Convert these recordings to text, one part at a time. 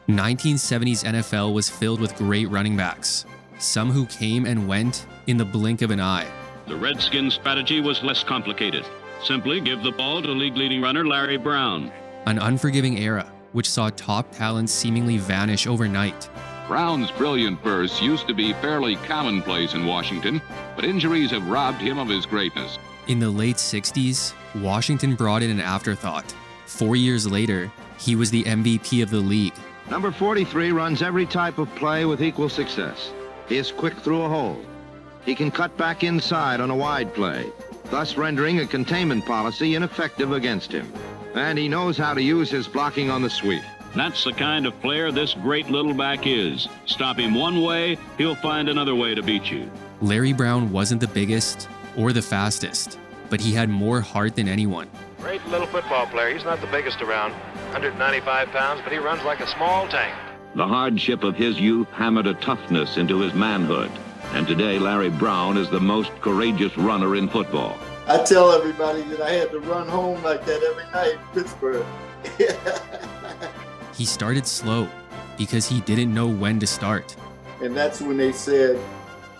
1970s NFL was filled with great running backs, some who came and went in the blink of an eye. The Redskins' strategy was less complicated. Simply give the ball to league-leading runner Larry Brown. An unforgiving era, which saw top talents seemingly vanish overnight. Brown's brilliant bursts used to be fairly commonplace in Washington, but injuries have robbed him of his greatness. In the late 60s, Washington brought in an afterthought. 4 years later, he was the MVP of the league. Number 43 runs every type of play with equal success. He is quick through a hole. He can cut back inside on a wide play, thus rendering a containment policy ineffective against him. And he knows how to use his blocking on the sweep. That's the kind of player this great little back is. Stop him one way, he'll find another way to beat you. Larry Brown wasn't the biggest or the fastest, but he had more heart than anyone. Great little football player. He's not the biggest around, 195 pounds, but he runs like a small tank. The hardship of his youth hammered a toughness into his manhood. And today, Larry Brown is the most courageous runner in football. I tell everybody that I had to run home like that every night in Pittsburgh. He started slow because he didn't know when to start. And that's when they said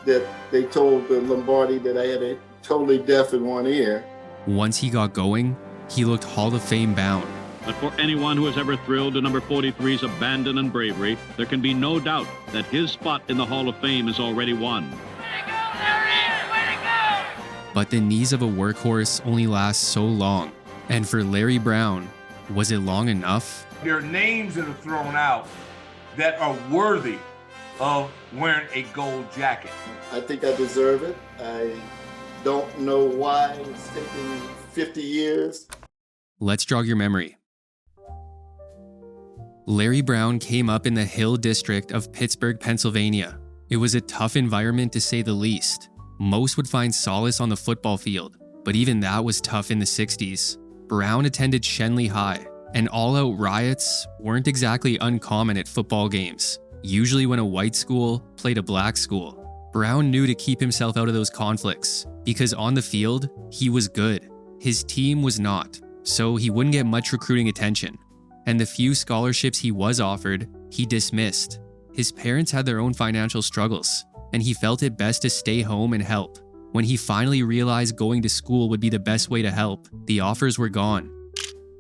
that they told the Lombardi that I had a totally deaf in one ear. Once he got going, he looked Hall of Fame bound. But for anyone who has ever thrilled to number 43's abandon and bravery, there can be no doubt that his spot in the Hall of Fame is already won. Way to go, Larry! Way to go! But the knees of a workhorse only last so long. And for Larry Brown, was it long enough? There are names that are thrown out that are worthy of wearing a gold jacket. I think I deserve it. I don't know why it's taking 50 years. Let's jog your memory. Larry Brown came up in the Hill District of Pittsburgh, Pennsylvania. It was a tough environment to say the least. Most would find solace on the football field, but even that was tough in the 60s. Brown attended Shenley High, and all-out riots weren't exactly uncommon at football games, usually when a white school played a black school. Brown knew to keep himself out of those conflicts, because on the field, he was good. His team was not, so he wouldn't get much recruiting attention. And the few scholarships he was offered, he dismissed. His parents had their own financial struggles, and he felt it best to stay home and help. When he finally realized going to school would be the best way to help, the offers were gone.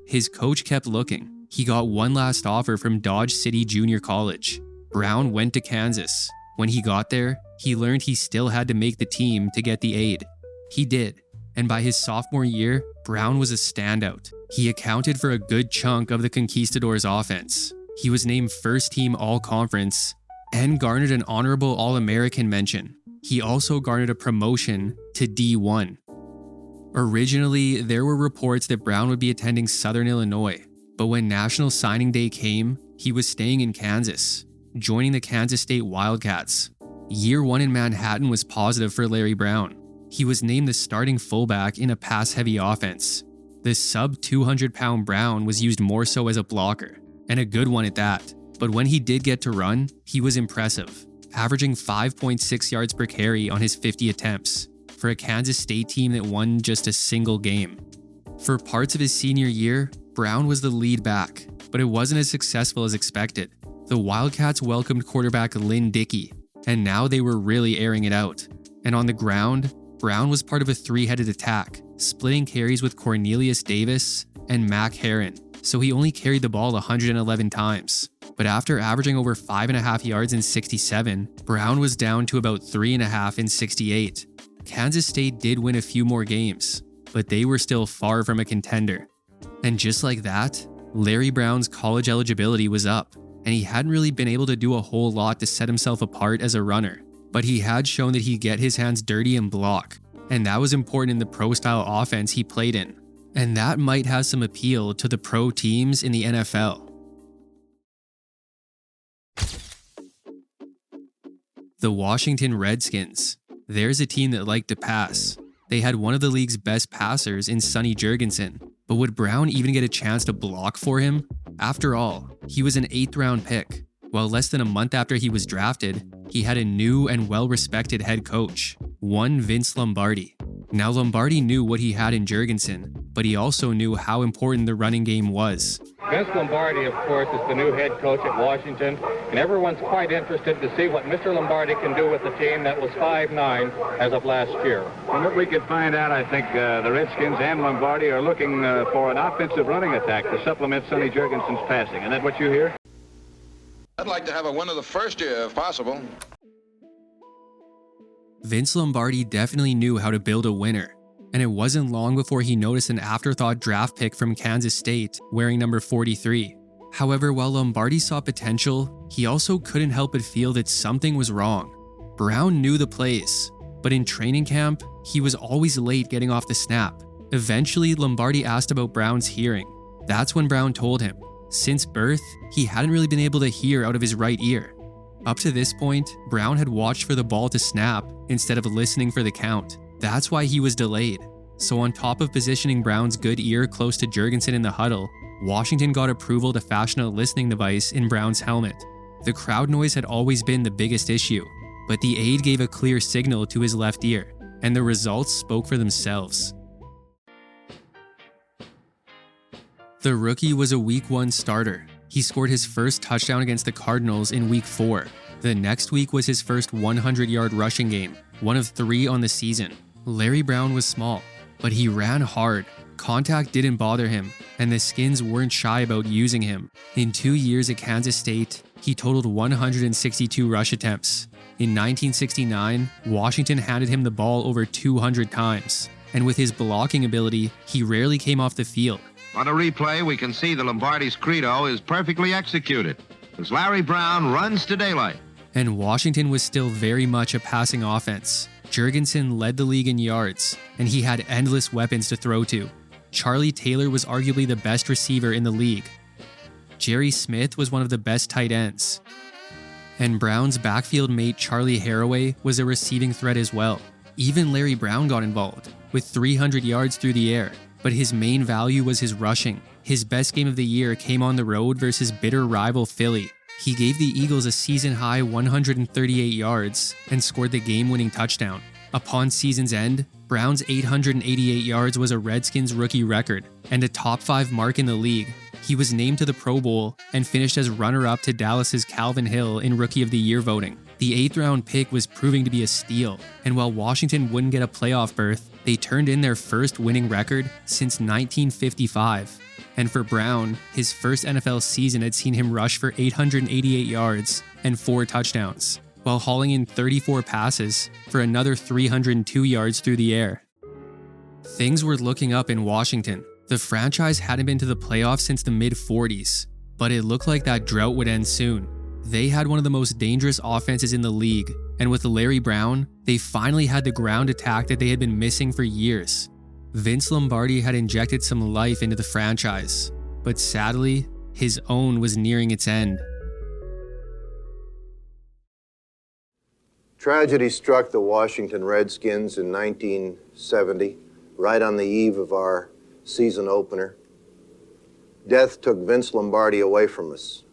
His coach kept looking. He got one last offer from Dodge City Junior College. Brown went to Kansas. When he got there, he learned he still had to make the team to get the aid. He did, and by his sophomore year, Brown was a standout. He accounted for a good chunk of the Conquistadors' offense. He was named first-team All-Conference and garnered an honorable All-American mention. He also garnered a promotion to D1. Originally, there were reports that Brown would be attending Southern Illinois, but when National Signing Day came, he was staying in Kansas, joining the Kansas State Wildcats. Year one in Manhattan was positive for Larry Brown. He was named the starting fullback in a pass-heavy offense. The sub-200-pound Brown was used more so as a blocker, and a good one at that. But when he did get to run, he was impressive, averaging 5.6 yards per carry on his 50 attempts, for a Kansas State team that won just a single game. For parts of his senior year, Brown was the lead back, but it wasn't as successful as expected. The Wildcats welcomed quarterback Lynn Dickey, and now they were really airing it out. And on the ground, Brown was part of a three-headed attack, splitting carries with Cornelius Davis and Mac Herron, so he only carried the ball 111 times. But after averaging over 5.5 yards in 67, Brown was down to about 3.5 in 68. Kansas State did win a few more games, but they were still far from a contender. And just like that, Larry Brown's college eligibility was up, and he hadn't really been able to do a whole lot to set himself apart as a runner. But he had shown that he'd get his hands dirty and block, and that was important in the pro-style offense he played in. And that might have some appeal to the pro teams in the NFL. The Washington Redskins. There's a team that liked to pass. They had one of the league's best passers in Sonny Jurgensen, but would Brown even get a chance to block for him? After all, he was an 8th-round pick. While less than a month after he was drafted, he had a new and well-respected head coach, one Vince Lombardi. Now Lombardi knew what he had in Jurgensen, but he also knew how important the running game was. Vince Lombardi, of course, is the new head coach at Washington, and everyone's quite interested to see what Mr. Lombardi can do with the team that was 5-9 as of last year. From what we could find out, I think the Redskins and Lombardi are looking for an offensive running attack to supplement Sonny Jurgensen's passing. Isn't that what you hear? I'd like to have a win of the first year, if possible. Vince Lombardi definitely knew how to build a winner, and it wasn't long before he noticed an afterthought draft pick from Kansas State wearing number 43. However, while Lombardi saw potential, he also couldn't help but feel that something was wrong. Brown knew the plays, but in training camp, he was always late getting off the snap. Eventually, Lombardi asked about Brown's hearing. That's when Brown told him, since birth, he hadn't really been able to hear out of his right ear. Up to this point, Brown had watched for the ball to snap instead of listening for the count. That's why he was delayed. So on top of positioning Brown's good ear close to Jurgensen in the huddle, Washington got approval to fashion a listening device in Brown's helmet. The crowd noise had always been the biggest issue, but the aide gave a clear signal to his left ear, and the results spoke for themselves. The rookie was a Week 1 starter. He scored his first touchdown against the Cardinals in Week 4. The next week was his first 100-yard rushing game, one of 3 on the season. Larry Brown was small, but he ran hard. Contact didn't bother him, and the Skins weren't shy about using him. In 2 years at Kansas State, he totaled 162 rush attempts. In 1969, Washington handed him the ball over 200 times, and with his blocking ability, he rarely came off the field. On a replay, we can see that Lombardi's credo is perfectly executed as Larry Brown runs to daylight. And Washington was still very much a passing offense. Jurgensen led the league in yards, and he had endless weapons to throw to. Charlie Taylor was arguably the best receiver in the league. Jerry Smith was one of the best tight ends. And Brown's backfield mate Charlie Haraway was a receiving threat as well. Even Larry Brown got involved, with 300 yards through the air. But his main value was his rushing. His best game of the year came on the road versus bitter rival Philly. He gave the Eagles a season-high 138 yards and scored the game-winning touchdown. Upon season's end, Brown's 888 yards was a Redskins rookie record and a top 5 mark in the league. He was named to the Pro Bowl and finished as runner-up to Dallas's Calvin Hill in Rookie of the Year voting. The 8th-round pick was proving to be a steal, and while Washington wouldn't get a playoff berth, they turned in their first winning record since 1955. And for Brown, his first NFL season had seen him rush for 888 yards and 4 touchdowns, while hauling in 34 passes for another 302 yards through the air. Things were looking up in Washington. The franchise hadn't been to the playoffs since the mid-40s, but it looked like that drought would end soon. They had one of the most dangerous offenses in the league, and with Larry Brown, they finally had the ground attack that they had been missing for years. Vince Lombardi had injected some life into the franchise, but sadly, his own was nearing its end. Tragedy struck the Washington Redskins in 1970, right on the eve of our season opener. Death took Vince Lombardi away from us.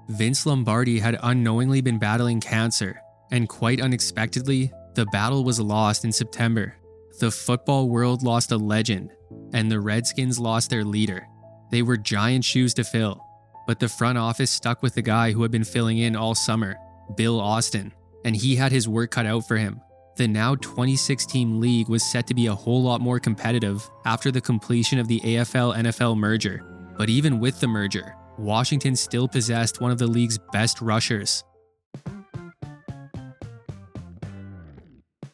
Vince Lombardi had unknowingly been battling cancer, and quite unexpectedly, the battle was lost in September. The football world lost a legend, and the Redskins lost their leader. They were giant shoes to fill, but the front office stuck with the guy who had been filling in all summer, Bill Austin, and he had his work cut out for him. The now 26-team league was set to be a whole lot more competitive after the completion of the AFL-NFL merger. But even with the merger, Washington still possessed one of the league's best rushers.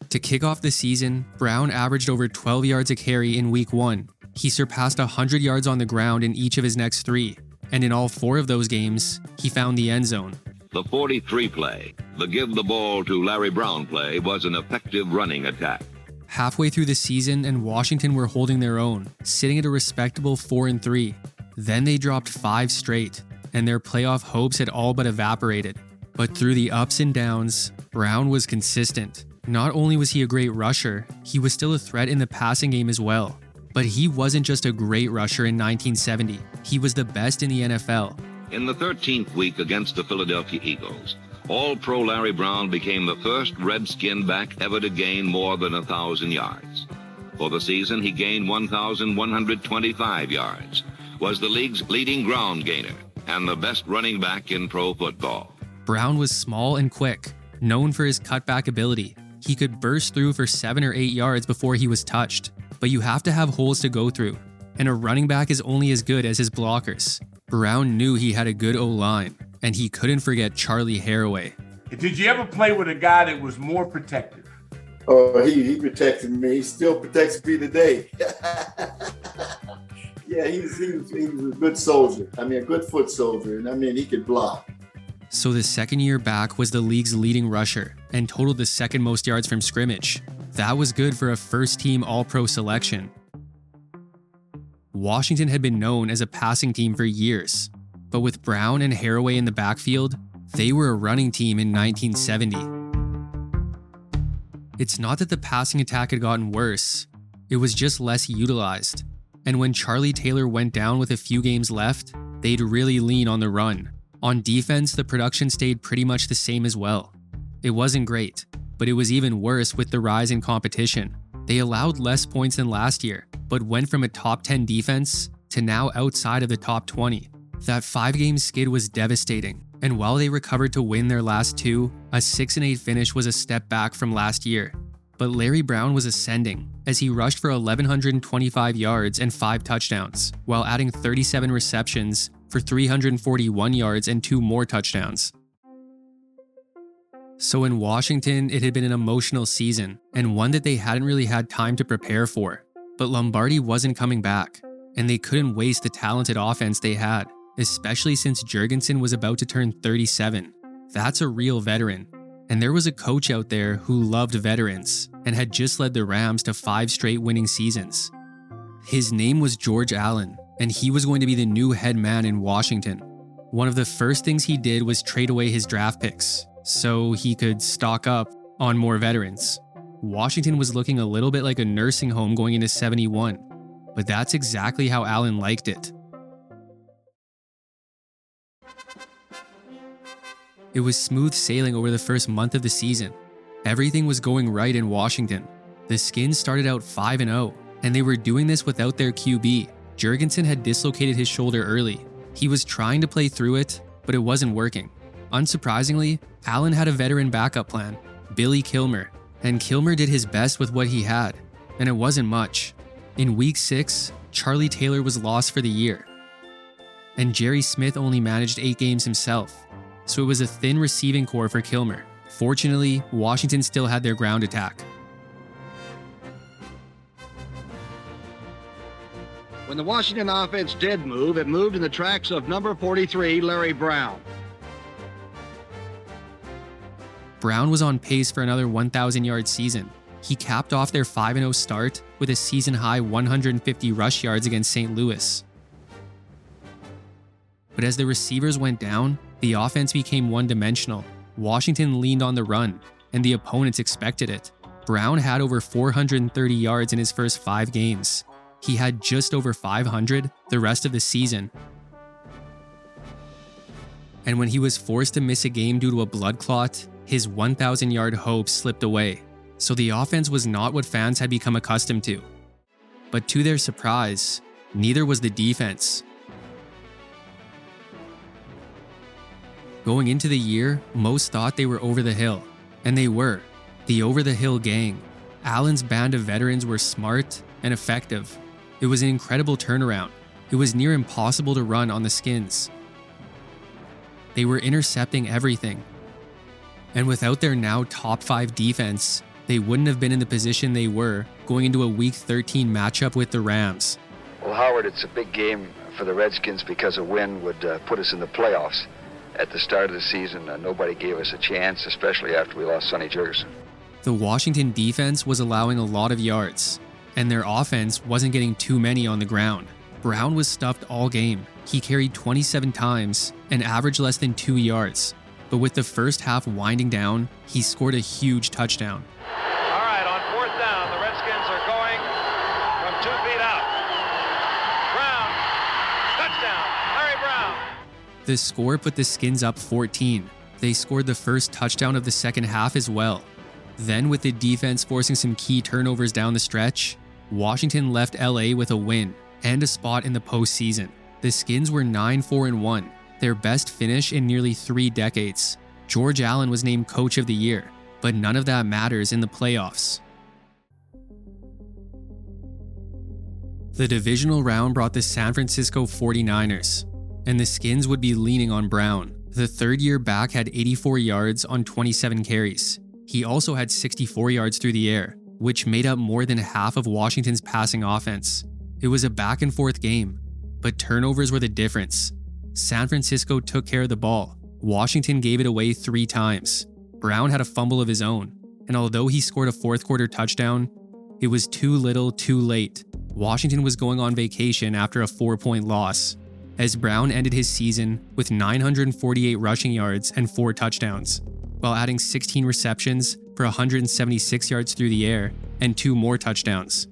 To kick off the season, Brown averaged over 12 yards a carry in Week 1. He surpassed 100 yards on the ground in each of his next 3, and in all 4 of those games, he found the end zone. The 43 play, the give the ball to Larry Brown play, was an effective running attack. Halfway through the season, and Washington were holding their own, sitting at a respectable 4-3. Then they dropped 5 straight, and their playoff hopes had all but evaporated. But through the ups and downs, Brown was consistent. Not only was he a great rusher, he was still a threat in the passing game as well. But he wasn't just a great rusher in 1970, he was the best in the NFL. In the 13th week against the Philadelphia Eagles, All-Pro Larry Brown became the first Redskin back ever to gain more than 1,000 yards. For the season, he gained 1,125 yards, was the league's leading ground gainer and the best running back in pro football. Brown was small and quick, known for his cutback ability. He could burst through for 7 or 8 yards before he was touched, but you have to have holes to go through, and a running back is only as good as his blockers. Brown knew he had a good O-line, and he couldn't forget Charlie Haraway. Did you ever play with a guy that was more protective? Oh, he protected me. He still protects me today. Yeah, he was a good soldier. I mean, a good foot soldier. And I mean, he could block. So the second year back was the league's leading rusher and totaled the second most yards from scrimmage. That was good for a first-team All-Pro selection. Washington had been known as a passing team for years, but with Brown and Haraway in the backfield, they were a running team in 1970. It's not that the passing attack had gotten worse, it was just less utilized. And when Charlie Taylor went down with a few games left, they'd really lean on the run. On defense, the production stayed pretty much the same as well. It wasn't great, but it was even worse with the rise in competition. They allowed less points than last year, but went from a top 10 defense to now outside of the top 20. That 5-game skid was devastating, and while they recovered to win their last 2, a 6-8 finish was a step back from last year. But Larry Brown was ascending as he rushed for 1,125 yards and 5 touchdowns, while adding 37 receptions for 341 yards and 2 more touchdowns. So in Washington, it had been an emotional season, and one that they hadn't really had time to prepare for. But Lombardi wasn't coming back, and they couldn't waste the talented offense they had, especially since Jurgensen was about to turn 37. That's a real veteran. And there was a coach out there who loved veterans and had just led the Rams to 5 straight winning seasons. His name was George Allen, and he was going to be the new head man in Washington. One of the first things he did was trade away his draft picks so he could stock up on more veterans. Washington was looking a little bit like a nursing home going into 71, but that's exactly how Allen liked it. It was smooth sailing over the first month of the season. Everything was going right in Washington. The Skins started out 5-0, and they were doing this without their QB. Jurgensen had dislocated his shoulder early. He was trying to play through it, but it wasn't working. Unsurprisingly, Allen had a veteran backup plan, Billy Kilmer, and Kilmer did his best with what he had, and it wasn't much. In week 6, Charlie Taylor was lost for the year, and Jerry Smith only managed 8 games himself, so it was a thin receiving core for Kilmer. Fortunately, Washington still had their ground attack. When the Washington offense did move, it moved in the tracks of number 43, Larry Brown. Brown was on pace for another 1,000-yard season. He capped off their 5-0 start with a season-high 150 rush yards against St. Louis. But as the receivers went down, the offense became one-dimensional. Washington leaned on the run, and the opponents expected it. Brown had over 430 yards in his first 5 games. He had just over 500 the rest of the season. And when he was forced to miss a game due to a blood clot, his 1,000-yard hope slipped away. So the offense was not what fans had become accustomed to. But to their surprise, neither was the defense. Going into the year, most thought they were over the hill, and they were. The over-the-hill gang. Allen's band of veterans were smart and effective. It was an incredible turnaround. It was near impossible to run on the Skins. They were intercepting everything. And without their now top 5 defense, they wouldn't have been in the position they were going into a Week 13 matchup with the Rams. Well, Howard, it's a big game for the Redskins because a win would put us in the playoffs. At the start of the season, nobody gave us a chance, especially after we lost Sonny Jurgensen. The Washington defense was allowing a lot of yards, and their offense wasn't getting too many on the ground. Brown was stuffed all game. He carried 27 times and averaged less than 2 yards. But with the first half winding down, he scored a huge touchdown. All right, on 4th down, the Redskins are going from 2 feet out. Brown, touchdown, Larry Brown. The score put the Skins up 14. They scored the first touchdown of the second half as well. Then, with the defense forcing some key turnovers down the stretch, Washington left LA with a win and a spot in the postseason. The Skins were 9-4-1, their best finish in nearly 3 decades. George Allen was named Coach of the Year, but none of that matters in the playoffs. The divisional round brought the San Francisco 49ers, and the Skins would be leaning on Brown. The third-year back had 84 yards on 27 carries. He also had 64 yards through the air, which made up more than half of Washington's passing offense. It was a back-and-forth game, but turnovers were the difference. San Francisco took care of the ball. Washington gave it away 3 times. Brown had a fumble of his own, and although he scored a fourth-quarter touchdown, it was too little, too late. Washington was going on vacation after a 4-point loss, as Brown ended his season with 948 rushing yards and 4 touchdowns, while adding 16 receptions for 176 yards through the air and 2 more touchdowns.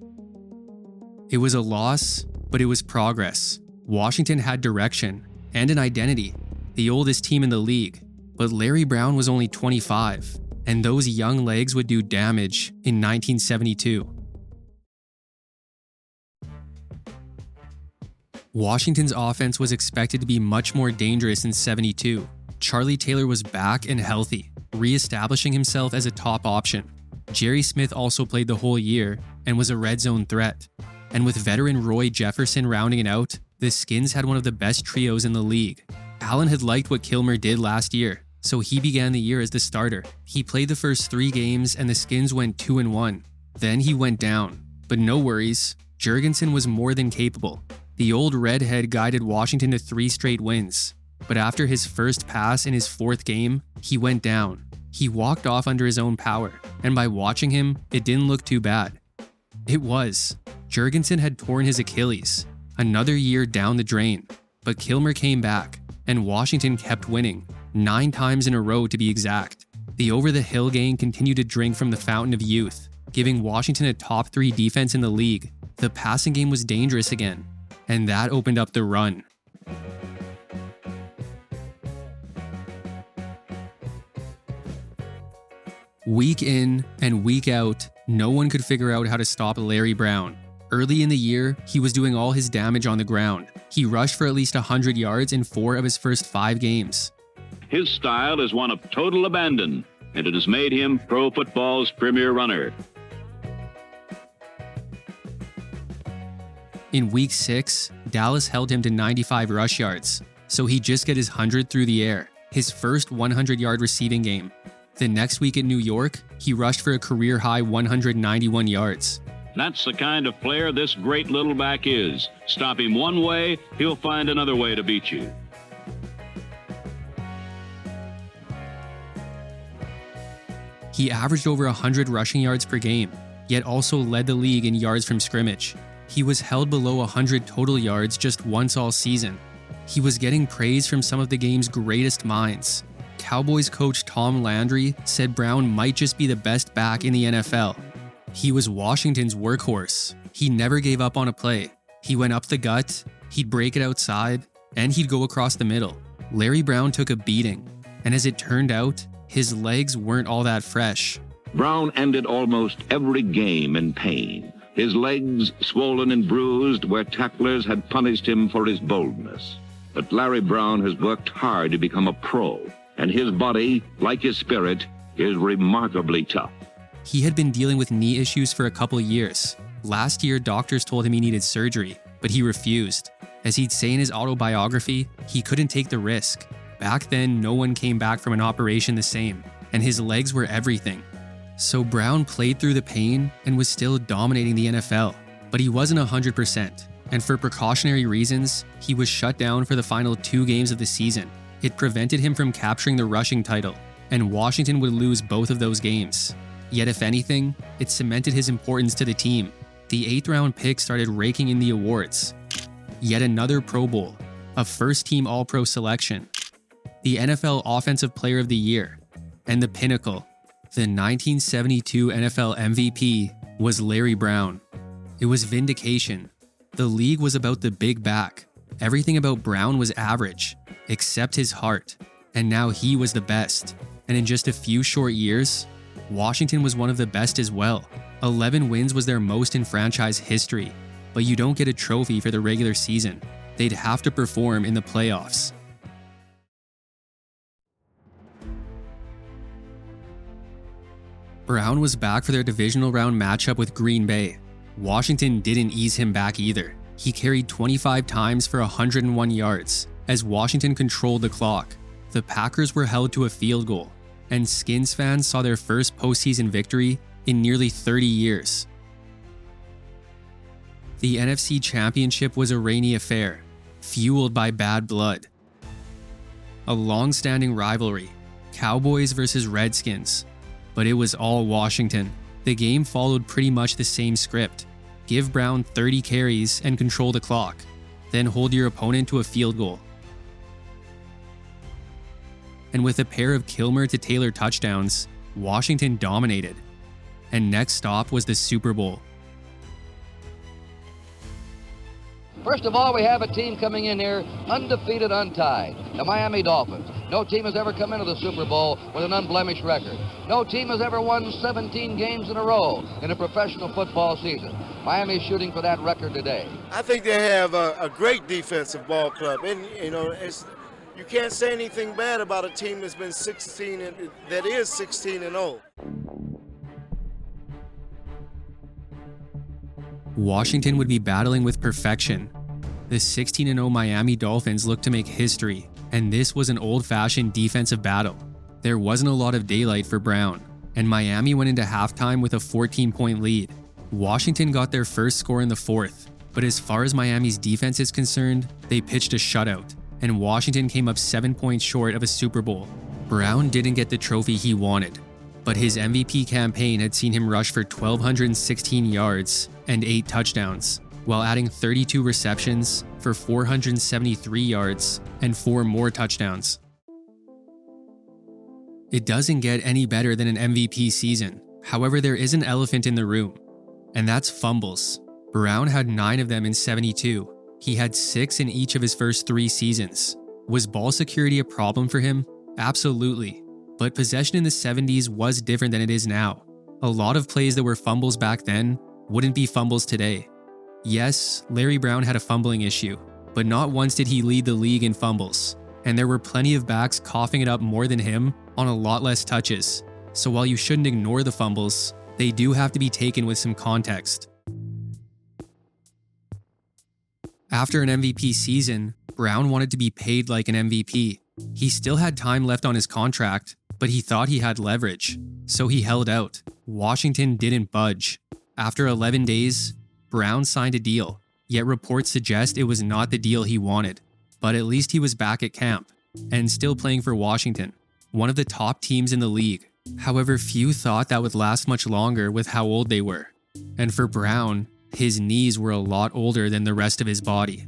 It was a loss, but it was progress. Washington had direction and an identity, the oldest team in the league, but Larry Brown was only 25, and those young legs would do damage in 1972. Washington's offense was expected to be much more dangerous in 72. Charlie Taylor was back and healthy, re-establishing himself as a top option. Jerry Smith also played the whole year and was a red zone threat. And with veteran Roy Jefferson rounding it out, the Skins had one of the best trios in the league. Allen had liked what Kilmer did last year, so he began the year as the starter. He played the first 3 games and the Skins went 2-1. Then he went down. But no worries, Jurgensen was more than capable. The old redhead guided Washington to 3 straight wins, but after his first pass in his 4th game, he went down. He walked off under his own power, and by watching him, it didn't look too bad. It was. Jurgensen had torn his Achilles, another year down the drain, but Kilmer came back, and Washington kept winning, 9 times in a row to be exact. The over-the-hill gang continued to drink from the fountain of youth, giving Washington a top 3 defense in the league. The passing game was dangerous again, and that opened up the run. Week in and week out, no one could figure out how to stop Larry Brown. Early in the year, he was doing all his damage on the ground. He rushed for at least 100 yards in 4 of his first 5 games. His style is one of total abandon, and it has made him pro football's premier runner. In week 6, Dallas held him to 95 rush yards, so he just got his 100 through the air, his first 100-yard receiving game. The next week at New York, he rushed for a career-high 191 yards. That's the kind of player this great little back is. Stop him one way, he'll find another way to beat you. He averaged over 100 rushing yards per game, yet also led the league in yards from scrimmage. He was held below 100 total yards just once all season. He was getting praise from some of the game's greatest minds. Cowboys coach Tom Landry said Brown might just be the best back in the NFL. He was Washington's workhorse. He never gave up on a play. He went up the gut, he'd break it outside, and he'd go across the middle. Larry Brown took a beating, and as it turned out, his legs weren't all that fresh. Brown ended almost every game in pain, his legs swollen and bruised where tacklers had punished him for his boldness. But Larry Brown has worked hard to become a pro, and his body, like his spirit, is remarkably tough. He had been dealing with knee issues for a couple years. Last year, doctors told him he needed surgery, but he refused. As he'd say in his autobiography, he couldn't take the risk. Back then, no one came back from an operation the same, and his legs were everything. So Brown played through the pain and was still dominating the NFL, but he wasn't 100%, and for precautionary reasons, he was shut down for the final 2 games of the season. It prevented him from capturing the rushing title, and Washington would lose both of those games. Yet if anything, it cemented his importance to the team. The 8th-round pick started raking in the awards. Yet another Pro Bowl, a first-team All-Pro selection, the NFL Offensive Player of the Year, and the pinnacle, the 1972 NFL MVP, was Larry Brown. It was vindication. The league was about the big back. Everything about Brown was average, except his heart. And now he was the best. And in just a few short years, Washington was one of the best as well. 11 wins was their most in franchise history. But you don't get a trophy for the regular season. they'd have to perform in the playoffs. Brown was back for their divisional round matchup with Green Bay. Washington didn't ease him back either. He carried 25 times for 101 yards as Washington controlled the clock. The Packers were held to a field goal, and Skins fans saw their first postseason victory in nearly 30 years. The NFC Championship was a rainy affair, fueled by bad blood. A long-standing rivalry, Cowboys versus Redskins, but it was all Washington. The game followed pretty much the same script. Give Brown 30 carries and control the clock, then hold your opponent to a field goal. And with a pair of Kilmer to Taylor touchdowns, Washington dominated. And next stop was the Super Bowl. First of all, we have a team coming in here undefeated, untied. The Miami Dolphins. No team has ever come into the Super Bowl with an unblemished record. No team has ever won 17 games in a row in a professional football season. Miami is shooting for that record today. I think they have a great defensive ball club. And, you know, you can't say anything bad about a team that's been 16-0. Washington would be battling with perfection. The 16-0 Miami Dolphins looked to make history, and this was an old-fashioned defensive battle. There wasn't a lot of daylight for Brown, and Miami went into halftime with a 14-point lead. Washington got their first score in the fourth, but as far as Miami's defense is concerned, they pitched a shutout, and Washington came up 7 points short of a Super Bowl. Brown didn't get the trophy he wanted, but his MVP campaign had seen him rush for 1,216 yards and 8 touchdowns, while adding 32 receptions for 473 yards and 4 more touchdowns. It doesn't get any better than an MVP season. However, there is an elephant in the room, and that's fumbles. Brown had 9 of them in 72. He had 6 in each of his first 3 seasons. Was ball security a problem for him? Absolutely. But possession in the 70s was different than it is now. A lot of plays that were fumbles back then wouldn't be fumbles today. Yes, Larry Brown had a fumbling issue, but not once did he lead the league in fumbles. And there were plenty of backs coughing it up more than him on a lot less touches. So while you shouldn't ignore the fumbles, they do have to be taken with some context. After an MVP season, Brown wanted to be paid like an MVP. He still had time left on his contract, but he thought he had leverage, so he held out. Washington didn't budge. After 11 days, Brown signed a deal, yet reports suggest it was not the deal he wanted. But at least he was back at camp, and still playing for Washington, one of the top teams in the league. However, few thought that would last much longer with how old they were. And for Brown, his knees were a lot older than the rest of his body.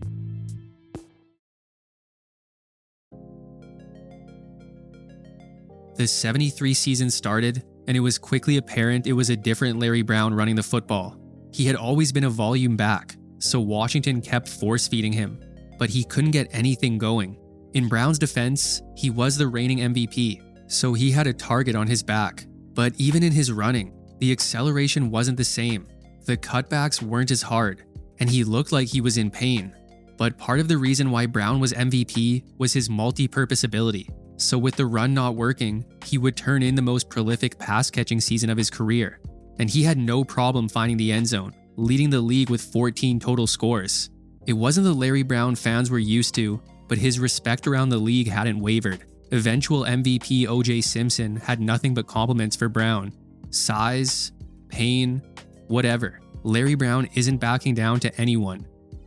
The 73 season started, and it was quickly apparent it was a different Larry Brown running the football. He had always been a volume back, so Washington kept force-feeding him, but he couldn't get anything going. In Brown's defense, he was the reigning MVP, so he had a target on his back. But even in his running, the acceleration wasn't the same. The cutbacks weren't as hard, and he looked like he was in pain. But part of the reason why Brown was MVP was his multi-purpose ability. So with the run not working, he would turn in the most prolific pass-catching season of his career. And he had no problem finding the end zone, leading the league with 14 total scores. It wasn't the Larry Brown fans were used to, but his respect around the league hadn't wavered. Eventual MVP O.J. Simpson had nothing but compliments for Brown. Size, pain, whatever. Larry Brown isn't backing down to anyone.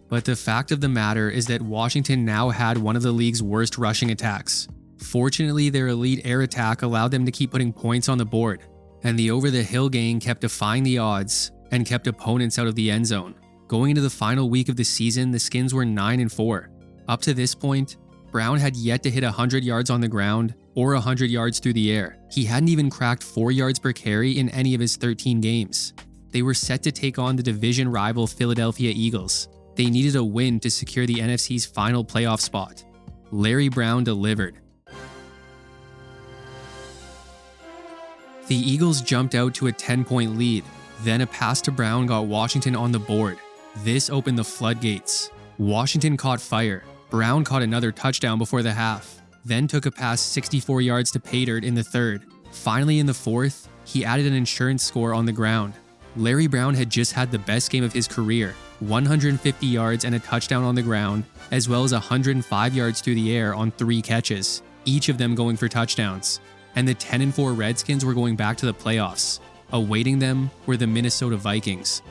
But the fact of the matter is that Washington now had one of the league's worst rushing attacks. Fortunately, their elite air attack allowed them to keep putting points on the board, and the over-the-hill game kept defying the odds and kept opponents out of the end zone. Going into the final week of the season, the Skins were 9-4. Up to this point, Brown had yet to hit 100 yards on the ground or 100 yards through the air. He hadn't even cracked 4 yards per carry in any of his 13 games. They were set to take on the division rival Philadelphia Eagles. They needed a win to secure the NFC's final playoff spot. Larry Brown delivered. The Eagles jumped out to a 10-point lead. Then a pass to Brown got Washington on the board. This opened the floodgates. Washington caught fire. Brown caught another touchdown before the half, then took a pass 64 yards to Paydirt in the third. Finally in the fourth, he added an insurance score on the ground. Larry Brown had just had the best game of his career, 150 yards and a touchdown on the ground, as well as 105 yards through the air on 3 catches, each of them going for touchdowns. And the 10-4 Redskins were going back to the playoffs. Awaiting them were the Minnesota Vikings.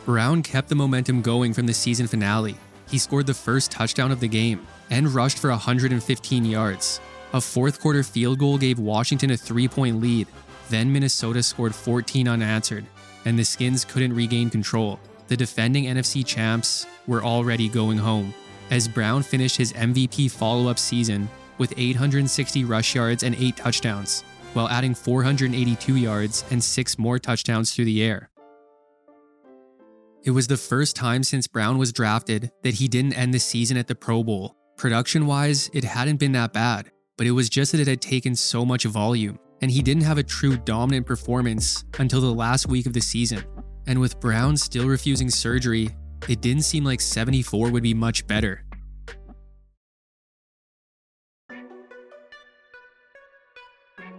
Brown kept the momentum going from the season finale. He scored the first touchdown of the game and rushed for 115 yards. A fourth-quarter field goal gave Washington a 3-point lead. Then Minnesota scored 14 unanswered, and the Skins couldn't regain control. The defending NFC champs were already going home, as Brown finished his MVP follow-up season with 860 rush yards and 8 touchdowns, while adding 482 yards and 6 more touchdowns through the air. It was the first time since Brown was drafted that he didn't end the season at the Pro Bowl. Production-wise, it hadn't been that bad, but it was just that it had taken so much volume, and he didn't have a true dominant performance until the last week of the season. And with Brown still refusing surgery, it didn't seem like 74 would be much better.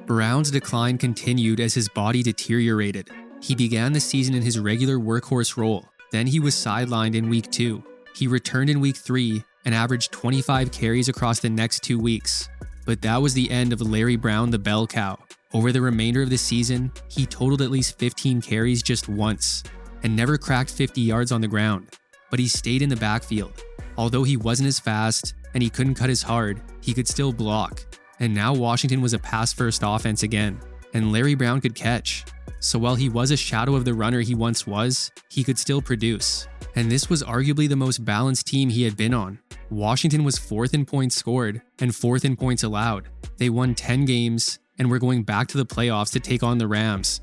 Brown's decline continued as his body deteriorated. He began the season in his regular workhorse role. Then he was sidelined in week 2. He returned in week 3 and averaged 25 carries across the next 2 weeks. But that was the end of Larry Brown, the bell cow. Over the remainder of the season, he totaled at least 15 carries just once and never cracked 50 yards on the ground. But he stayed in the backfield. Although he wasn't as fast and he couldn't cut as hard, he could still block. And now Washington was a pass-first offense again, and Larry Brown could catch. So while he was a shadow of the runner he once was, he could still produce. And this was arguably the most balanced team he had been on. Washington was 4th in points scored and 4th in points allowed. They won 10 games and were going back to the playoffs to take on the Rams.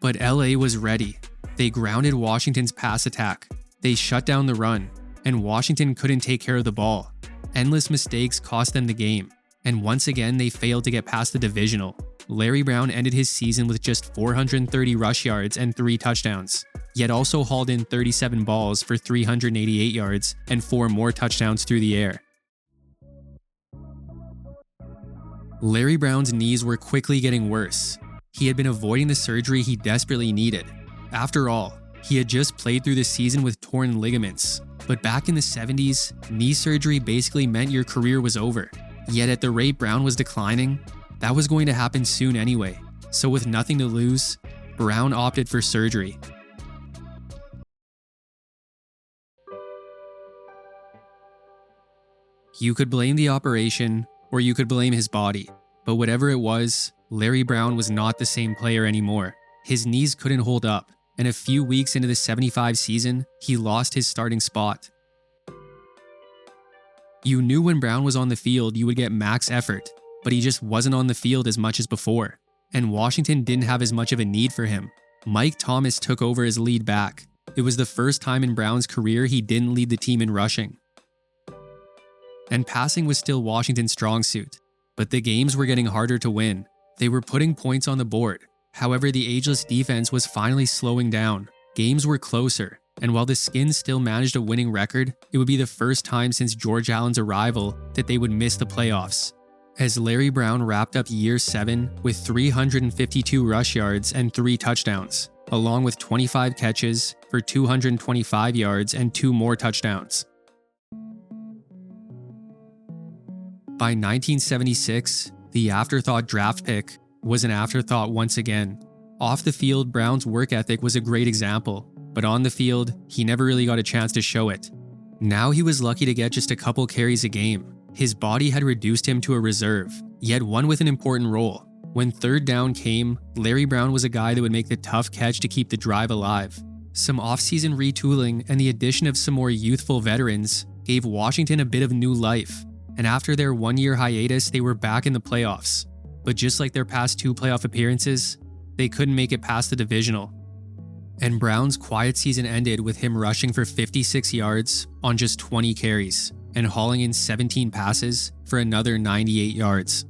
But LA was ready. They grounded Washington's pass attack. They shut down the run, and Washington couldn't take care of the ball. Endless mistakes cost them the game, and once again they failed to get past the divisional. Larry Brown ended his season with just 430 rush yards and 3 touchdowns, yet also hauled in 37 balls for 388 yards and 4 more touchdowns through the air. Larry Brown's knees were quickly getting worse. He had been avoiding the surgery he desperately needed. After all, he had just played through the season with torn ligaments. But back in the 70s, knee surgery basically meant your career was over. Yet at the rate Brown was declining, that was going to happen soon anyway. So with nothing to lose, Brown opted for surgery. You could blame the operation, or you could blame his body. But whatever it was, Larry Brown was not the same player anymore. His knees couldn't hold up, and a few weeks into the 75 season, he lost his starting spot. You knew when Brown was on the field you would get max effort, but he just wasn't on the field as much as before, and Washington didn't have as much of a need for him. Mike Thomas took over as lead back. It was the first time in Brown's career he didn't lead the team in rushing. And passing was still Washington's strong suit, but the games were getting harder to win. They were putting points on the board. However, the ageless defense was finally slowing down. Games were closer, and while the Skins still managed a winning record, it would be the first time since George Allen's arrival that they would miss the playoffs. As Larry Brown wrapped up year 7 with 352 rush yards and 3 touchdowns, along with 25 catches for 225 yards and 2 more touchdowns. By 1976, the afterthought draft pick was an afterthought once again. Off the field, Brown's work ethic was a great example, but on the field, he never really got a chance to show it. Now he was lucky to get just a couple carries a game. His body had reduced him to a reserve, yet one with an important role. When third down came, Larry Brown was a guy that would make the tough catch to keep the drive alive. Some offseason retooling and the addition of some more youthful veterans gave Washington a bit of new life, and after their one-year hiatus, they were back in the playoffs. But just like their past 2 playoff appearances, they couldn't make it past the divisional. And Brown's quiet season ended with him rushing for 56 yards on just 20 carries and hauling in 17 passes for another 98 yards.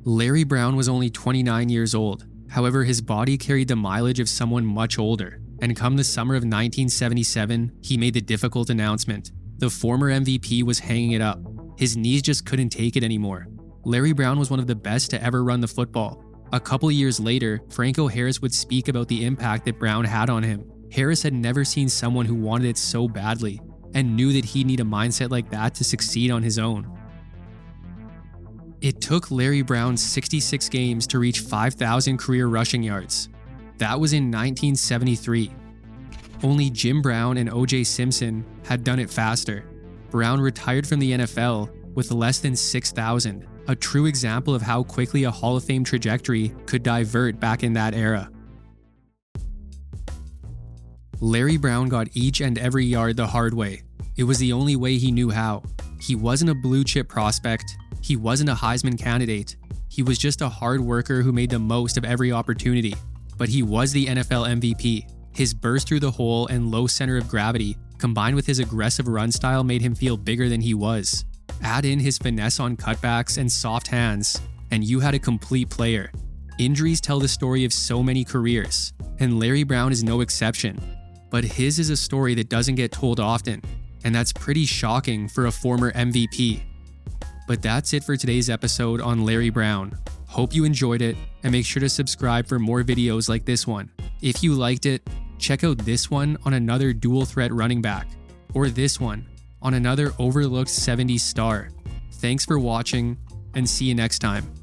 Larry Brown was only 29 years old. However, his body carried the mileage of someone much older, and come the summer of 1977, he made the difficult announcement. The former MVP was hanging it up. His knees just couldn't take it anymore. Larry Brown was one of the best to ever run the football. A couple years later, Franco Harris would speak about the impact that Brown had on him. Harris had never seen someone who wanted it so badly and knew that he'd need a mindset like that to succeed on his own. It took Larry Brown 66 games to reach 5,000 career rushing yards. That was in 1973. Only Jim Brown and O.J. Simpson had done it faster. Brown retired from the NFL with less than 6,000, a true example of how quickly a Hall of Fame trajectory could divert back in that era. Larry Brown got each and every yard the hard way. It was the only way he knew how. He wasn't a blue chip prospect. He wasn't a Heisman candidate. He was just a hard worker who made the most of every opportunity. But he was the NFL MVP. His burst through the hole and low center of gravity, combined with his aggressive run style, made him feel bigger than he was. Add in his finesse on cutbacks and soft hands, and you had a complete player. Injuries tell the story of so many careers, and Larry Brown is no exception. But his is a story that doesn't get told often, and that's pretty shocking for a former MVP. But that's it for today's episode on Larry Brown. Hope you enjoyed it, and make sure to subscribe for more videos like this one. If you liked it, check out this one on another dual threat running back, or this one on another overlooked 70s star. Thanks for watching, and see you next time.